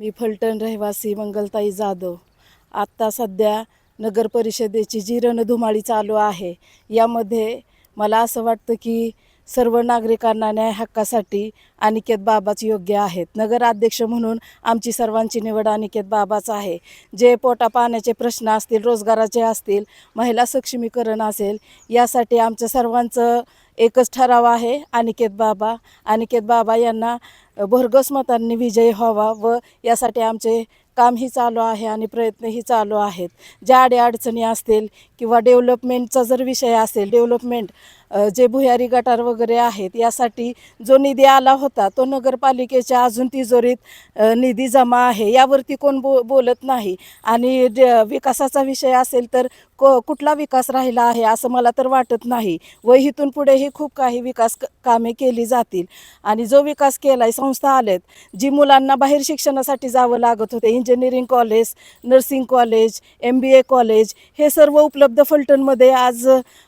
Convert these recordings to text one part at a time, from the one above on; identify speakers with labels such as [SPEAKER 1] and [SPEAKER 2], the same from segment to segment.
[SPEAKER 1] मी फलटण रहिवासी मंगलताई जाधव. आत्ता सध्या नगर परिषदेची जी रणधुमाळी चालू आहे, यामध्ये मला असं वाटतं की सर्व नागरिकांना न्याय हक्कासाठी अनिकेत बाबाच योग्य आहेत. नगराध्यक्ष म्हणून आमची सर्वांची निवड अनिकेत बाबाच आहे. जे पोटा पाण्याचे प्रश्न असतील, रोजगाराचे असतील, महिला सक्षमीकरण असेल, यासाठी आमच्या सर्वांचं एकच ठराव आहे, अनिकेत बाबा यांना भरघोस मतांनी विजयी व्हावा व यासाठी आमचे कामही चालू आहे आणि प्रयत्नही चालू आहेत. ज्या अडीअडचणी असतील किंवा डेव्हलपमेंटचा जर विषय असेल, जे भुयारी गटार वगैरे आहेत, यासाठी जो निधी आला होता तो नगरपालिकेच्या अजून तिजोरीत निधी जमा आहे, यावरती कोण बोलत नाही. आणि विकासाचा विषय असेल तर कुठला विकास राहिला आहे असं मला तर वाटत नाही व इथून पुढेही खूप काही विकास कामे केली जातील. आणि जो विकास केला आहे, संस्था आल्यात, जी मुलांना बाहेर शिक्षणासाठी जावं लागत होते, engineering college, nursing college, MBA college, हे सर्व उपलब्ध फलटणमध्ये आज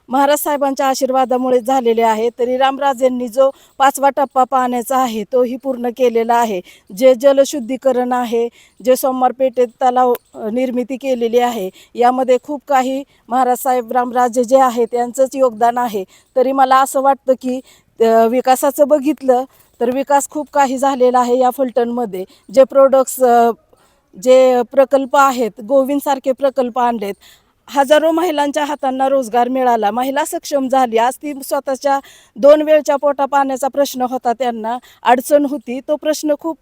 [SPEAKER 1] महाराज साहेबांच्या आशीर्वादामुळे झालेले आहे. तरी रामराजेंनी जो 5वा टप्पा पाण्याचा आहे तोही पूर्ण केलेला आहे. जे जलशुद्धीकरण आहे, जे सोमवारपेठेत तलाव निर्मिती केलेली आहे, यामध्ये खूप काही महाराज साहेब रामराजे जे आहेत यांचंच योगदान आहे. तरी मला असं वाटतं की विकासाचं बघितलं तर विकास खूप काही झालेला आहे या फलटणमध्ये. जे प्रकल्प आहेत, गोविंदसारखे प्रकल्प आणलेत, हजारो महिलांच्या हातांना रोजगार मिळाला, महिला सक्षम झाली. आज ती स्वतःच्या 2 वेळच्या पोटा पाण्याचा प्रश्न होता, त्यांना अडचण होती, तो प्रश्न खूप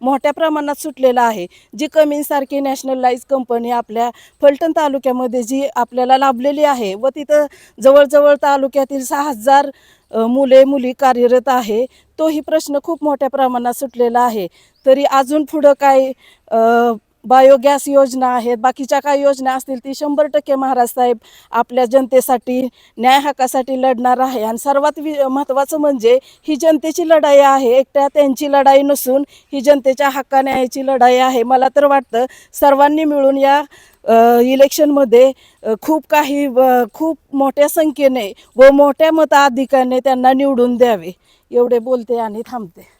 [SPEAKER 1] मोठ्या प्रमाणात सुटलेला आहे. जी कमिन्ससारखी नॅशनलाइज कंपनी आपल्या फलटण तालुक्यामध्ये जी आपल्याला लाभलेली आहे व तिथं जवळजवळ तालुक्यातील 6,000 मुली कार्यरत आहे, तोही प्रश्न खूप मोठ्या प्रमाणात सुटलेला आहे. तरी अजून पुढं काय बायोगॅस योजना आहेत, बाकीच्या काही योजना असतील, ती 100% महाराज साहेब आपल्या जनतेसाठी न्याय हक्कासाठी लढणार आहे. आणि सर्वात महत्त्वाचं म्हणजे ही जनतेची लढाई आहे, एकट्या त्यांची लढाई नसून ही जनतेच्या हक्का न्यायाची लढाई आहे. मला तर वाटतं सर्वांनी मिळून या इलेक्शनमध्ये खूप मोठ्या संख्येने व मोठ्या मताधिक्याने त्यांना निवडून द्यावे. एवढे बोलते आणि थांबते.